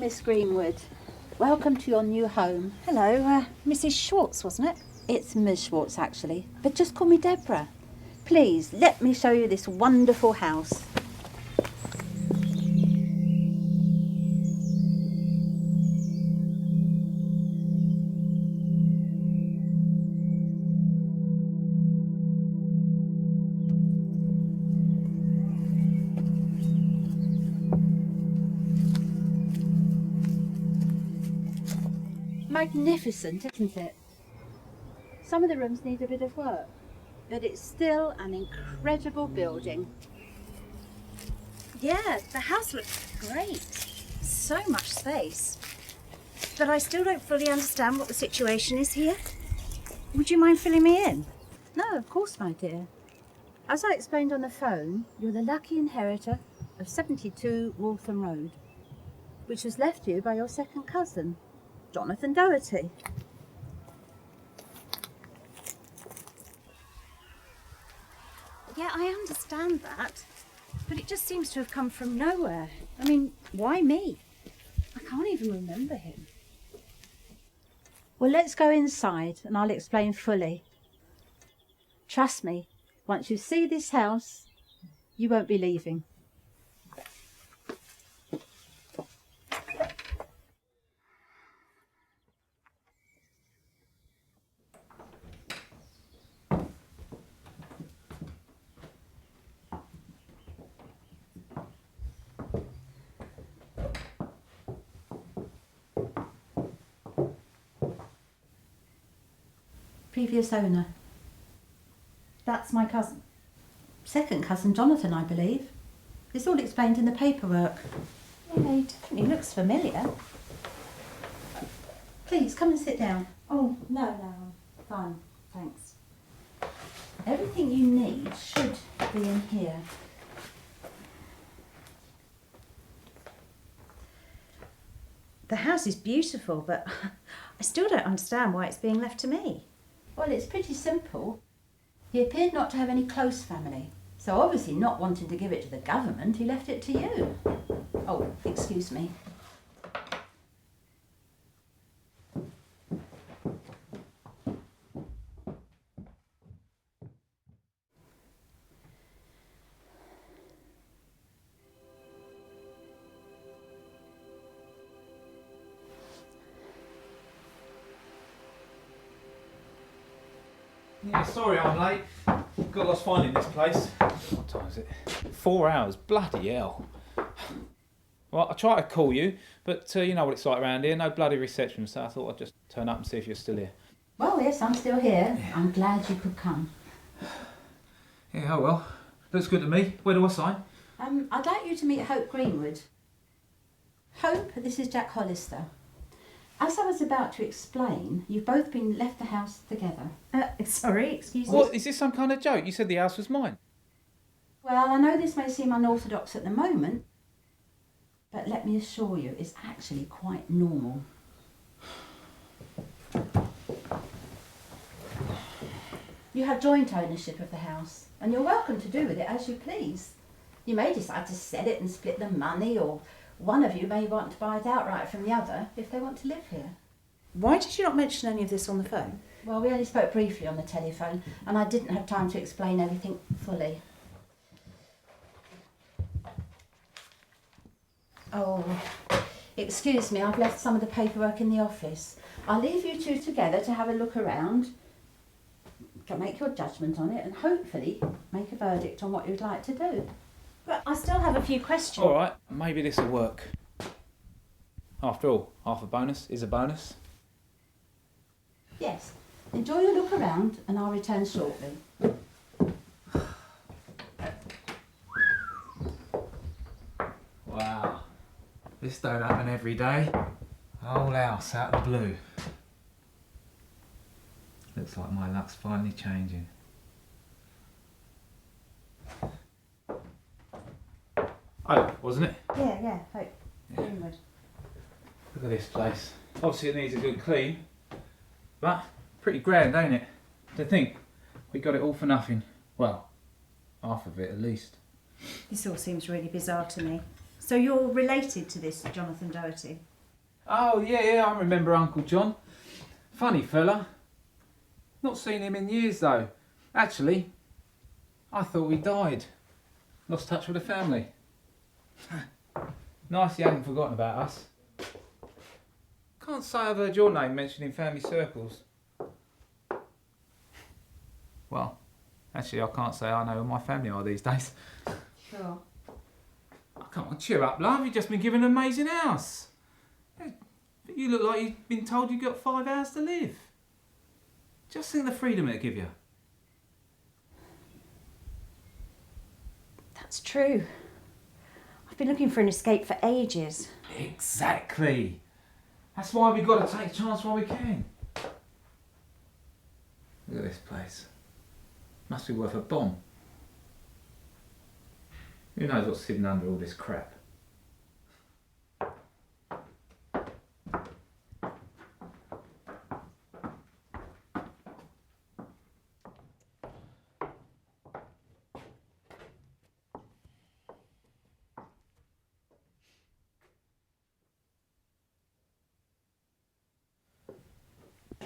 Miss Greenwood, welcome to your new home. Hello, Mrs. Schwartz, wasn't it? It's Ms. Schwartz, actually, but just call me Deborah. Please, let me show you this wonderful house. Magnificent, isn't it? Some of the rooms need a bit of work, but it's still an incredible building. Yeah, the house looks great. So much space. But I still don't fully understand what the situation is here. Would you mind filling me in? No, of course, my dear. As I explained on the phone, you're the lucky inheritor of 72 Waltham Road, which was left to you by your second cousin, Jonathan Doherty. Yeah, I understand that, but it just seems to have come from nowhere. I mean, why me? I can't even remember him. Well, let's go inside and I'll explain fully. Trust me, once you see this house, you won't be leaving. Previous owner. That's my cousin. Second cousin Jonathan, I believe. It's all explained in the paperwork. Yeah, he definitely looks familiar. Please, come and sit down. Oh, no, I'm fine, thanks. Everything you need should be in here. The house is beautiful, but I still don't understand why it's being left to me. Well, it's pretty simple. He appeared not to have any close family, so obviously not wanting to give it to the government, he left it to you. Oh, excuse me. Yeah, sorry I'm late. Got lost finding this place. What time is it? 4 hours. Bloody hell. Well, I tried to call you, but you know what it's like around here. No bloody reception, so I thought I'd just turn up and see if you're still here. Well, yes, I'm still here. Yeah. I'm glad you could come. Yeah, oh well. Looks good to me. Where do I sign? I'd like you to meet Hope Greenwood. Hope, this is Jack Hollister. As I was about to explain, you've both been left the house together. Sorry, excuse me? What, is this some kind of joke? You said the house was mine. Well, I know this may seem unorthodox at the moment, but let me assure you, it's actually quite normal. You have joint ownership of the house, and you're welcome to do with it as you please. You may decide to sell it and split the money, or one of you may want to buy it outright from the other if they want to live here. Why did you not mention any of this on the phone? Well, we only spoke briefly on the telephone, and I didn't have time to explain everything fully. Oh, excuse me, I've left some of the paperwork in the office. I'll leave you two together to have a look around, to make your judgment on it, and hopefully make a verdict on what you'd like to do. But I still have a few questions. All right, maybe this will work. After all, half a bonus is a bonus. Yes. Enjoy your look around, and I'll return shortly. This don't happen every day. Whole house out of the blue. Looks like my luck's finally changing. Oh, wasn't it? Yeah, hope. Inward. Look at this place. Obviously it needs a good clean, but pretty grand, ain't it? To think we got it all for nothing. Well, half of it at least. This all seems really bizarre to me. So you're related to this Jonathan Doherty? Oh yeah, I remember Uncle John. Funny fella. Not seen him in years though. Actually, I thought he died. Lost touch with the family. Nice he hadn't forgotten about us. Can't say I've heard your name mentioned in family circles. Well, actually I can't say I know who my family are these days. Sure. Oh, come on, cheer up, love. You've just been given an amazing house. You look like you've been told you've got 5 hours to live. Just think of the freedom it'll give you. That's true. I've been looking for an escape for ages. Exactly. That's why we've got to take a chance while we can. Look at this place. Must be worth a bomb. Who knows what's hidden under all this crap?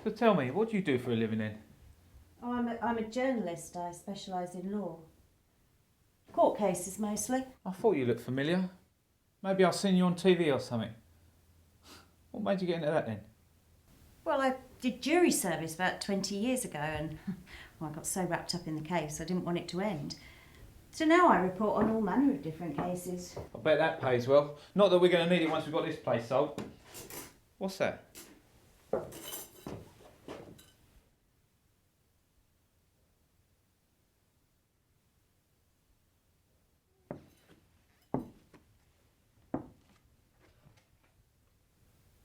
So tell me, what do you do for a living then? Oh, I'm a journalist. I specialise in law. Court cases mostly. I thought you looked familiar. Maybe I've seen you on TV or something. What made you get into that then? Well, I did jury service about 20 years ago and well, I got so wrapped up in the case I didn't want it to end. So now I report on all manner of different cases. I bet that pays well. Not that we're going to need it once we've got this place sold. What's that?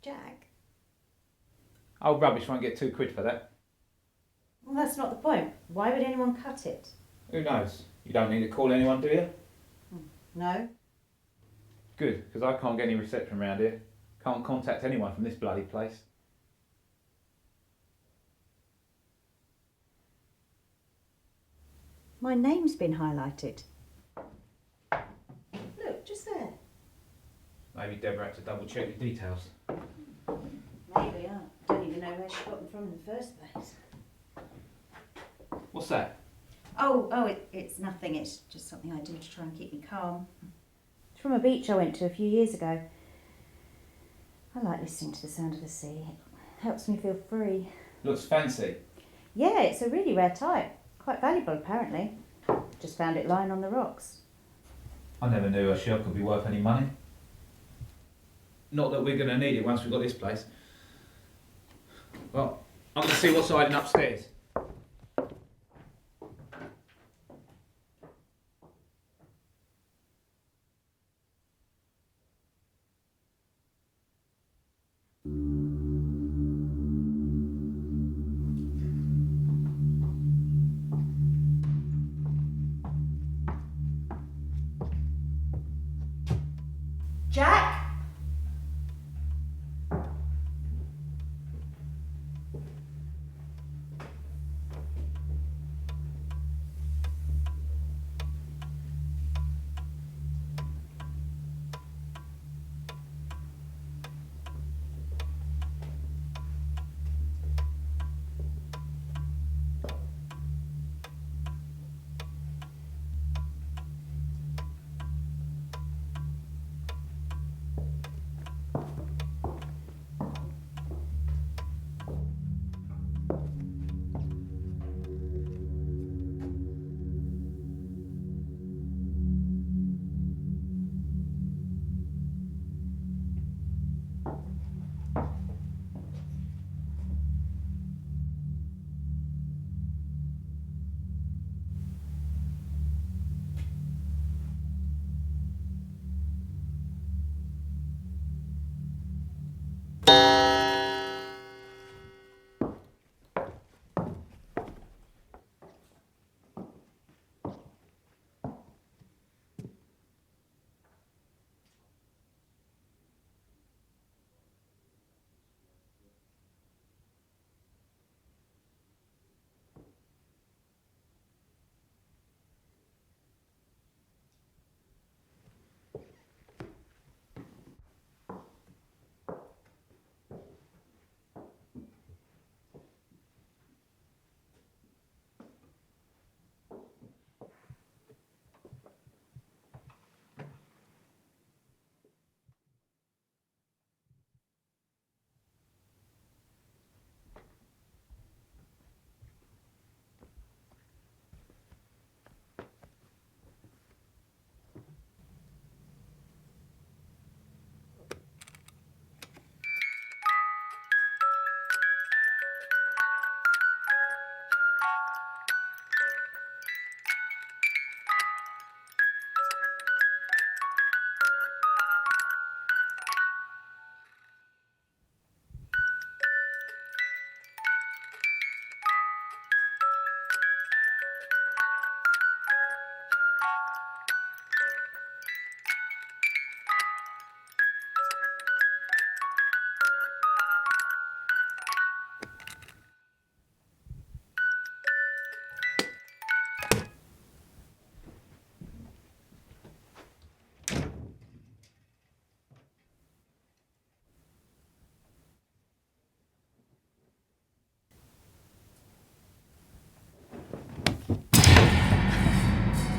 Jack? Oh, rubbish, won't get £2 for that. Well, that's not the point. Why would anyone cut it? Who knows? You don't need to call anyone, do you? No. Good, because I can't get any reception around here. Can't contact anyone from this bloody place. My name's been highlighted. Look, just there. Maybe Deborah had to double check your details. Maybe. I don't even know where she got them from in the first place. What's that? It's nothing. It's just something I do to try and keep me calm. It's from a beach I went to a few years ago. I like listening to the sound of the sea. It helps me feel free. Looks fancy. Yeah, it's a really rare type. Quite valuable, apparently. Just found it lying on the rocks. I never knew a shell could be worth any money. Not that we're going to need it once we've got this place. Well, I'm going to see what's hiding upstairs. Jack?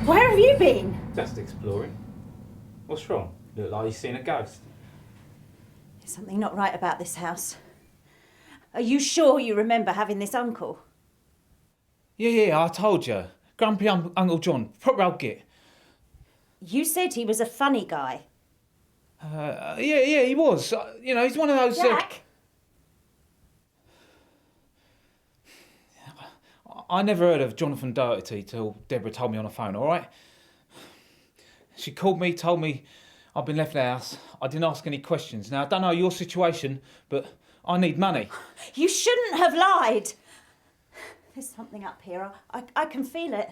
Where have you been? Just exploring. What's wrong? Look like you've seen a ghost. There's something not right about this house. Are you sure you remember having this uncle? Yeah, I told you. Grumpy Uncle John, proper old git. You said he was a funny guy. Yeah, he was. You know, he's one of those... Jack! I never heard of Jonathan Doherty till Deborah told me on the phone, all right? She called me, told me I'd been left the house. I didn't ask any questions. Now, I don't know your situation, but I need money. You shouldn't have lied. There's something up here. I can feel it.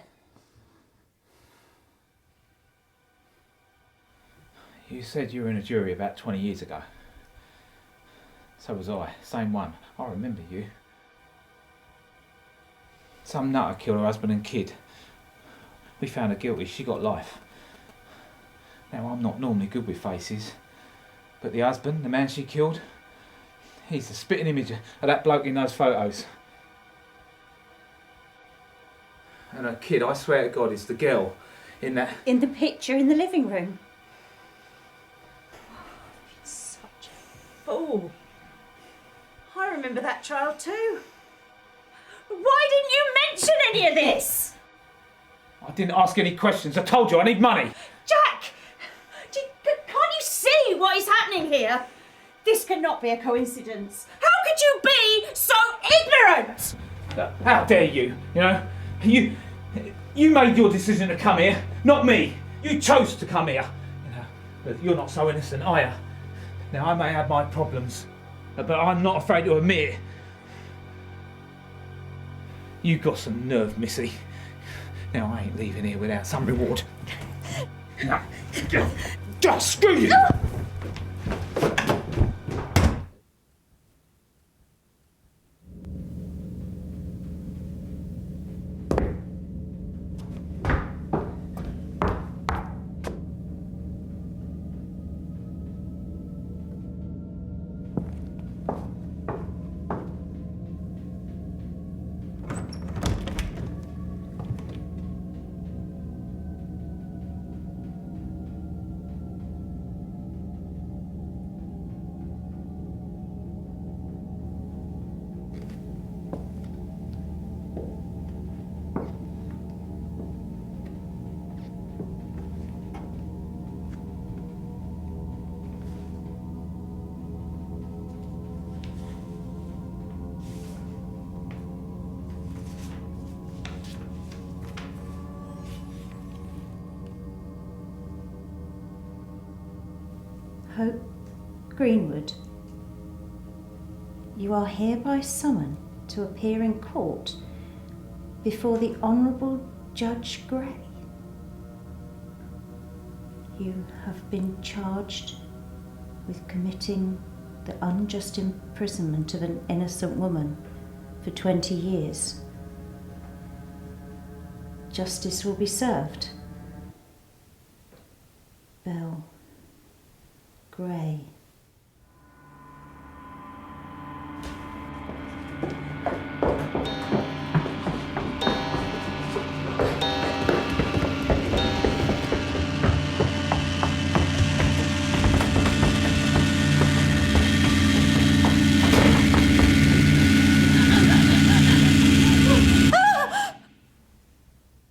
You said you were in a jury about 20 years ago. So was I. Same one. I remember you. Some nutter killed her husband and kid. We found her guilty. She got life. Now, I'm not normally good with faces, but the husband, the man she killed, he's the spitting image of that bloke in those photos. And her kid, I swear to God, is the girl in that... In the picture in the living room. You're such a fool. I remember that child too. Why didn't you mention any of this? I didn't ask any questions. I told you I need money. Jack! Can't you see what is happening here? This cannot be a coincidence. How could you be so ignorant? How dare you? You know, you made your decision to come here, not me. You chose to come here. You know, but you're not so innocent, are you? Now, I may have my problems, but I'm not afraid to admit it. You got some nerve, Missy. Now, I ain't leaving here without some reward. No. Just screw you! Hope Greenwood, you are hereby summoned to appear in court before the Honourable Judge Gray. You have been charged with committing the unjust imprisonment of an innocent woman for 20 years. Justice will be served. Bell Gray.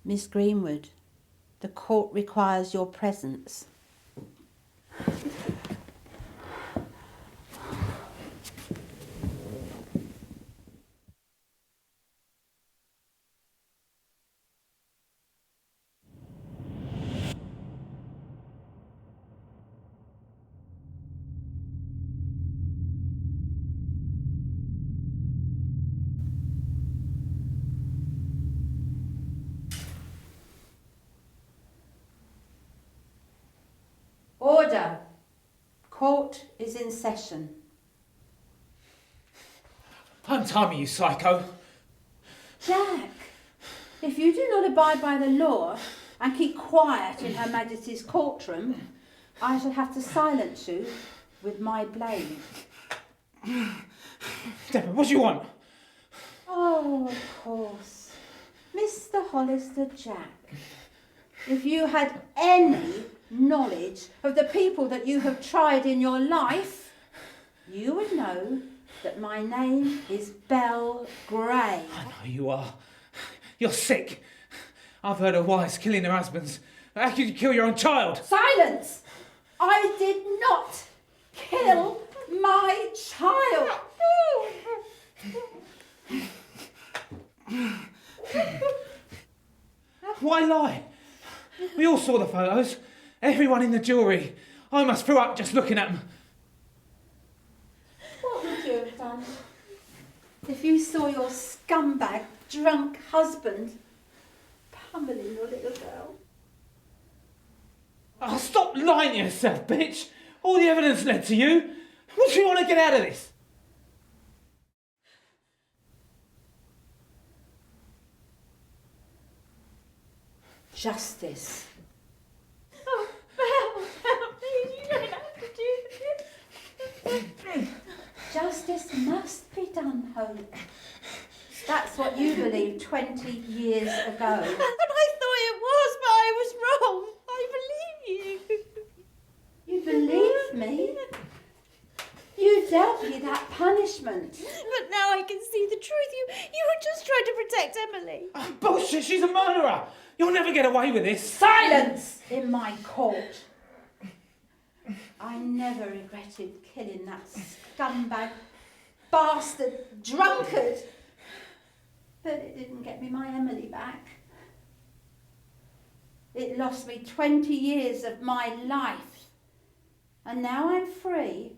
Miss Greenwood, the court requires your presence. Order. Court is in session. Untie me, you psycho. Jack, if you do not abide by the law and keep quiet in Her Majesty's courtroom, I shall have to silence you with my blade. Deborah, what do you want? Oh, of course. Mr. Hollister Jack. If you had any knowledge of the people that you have tried in your life, you would know that my name is Belle Gray. I know you are. You're sick. I've heard of wives killing their husbands. How could you kill your own child? Silence! I did not kill my child. Why lie? We all saw the photos. Everyone in the jury. I must throw up just looking at them. What would you have done if you saw your scumbag, drunk husband pummeling your little girl? Oh, stop lying to yourself, bitch. All the evidence led to you. What do you want to get out of this? Justice. Oh, Belle, please, you don't have to do this. Justice must be done, Hope. That's what you believed 20 years ago. And I thought it was, but I was wrong. I believe you. You believe me? You dealt me that punishment. But now I can see the truth. You were just trying to protect Emily. Oh, bullshit, she's a murderer. You'll never get away with this. Silence in my court. I never regretted killing that scumbag, bastard, drunkard. But it didn't get me my Emily back. It lost me 20 years of my life. And now I'm free.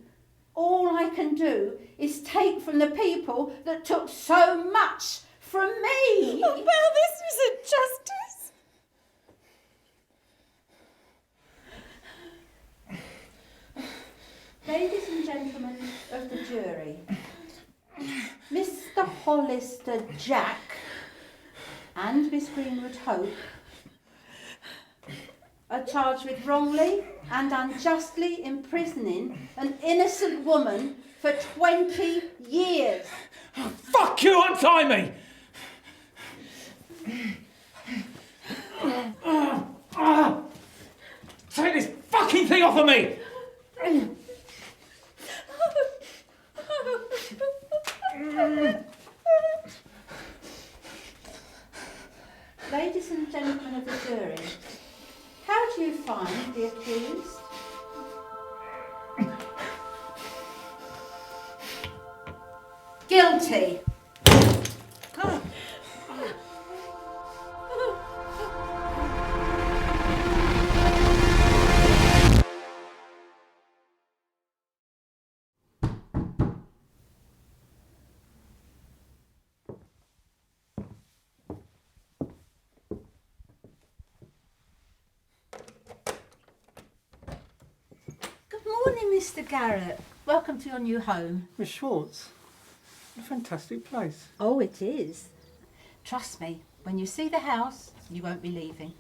All I can do is take from the people that took so much from me. Oh, Belle, this isn't justice. Ladies and gentlemen of the jury, Mr. Hollister Jack and Miss Greenwood Hope are charged with wrongly and unjustly imprisoning an innocent woman for 20 years. Oh, fuck you, untie me! Take this fucking thing off of me! Ladies and gentlemen of the jury, how do you find the accused? Guilty. Good morning, Mr. Garrett. Welcome to your new home. Miss Schwartz, what a fantastic place. Oh, it is. Trust me, when you see the house, you won't be leaving.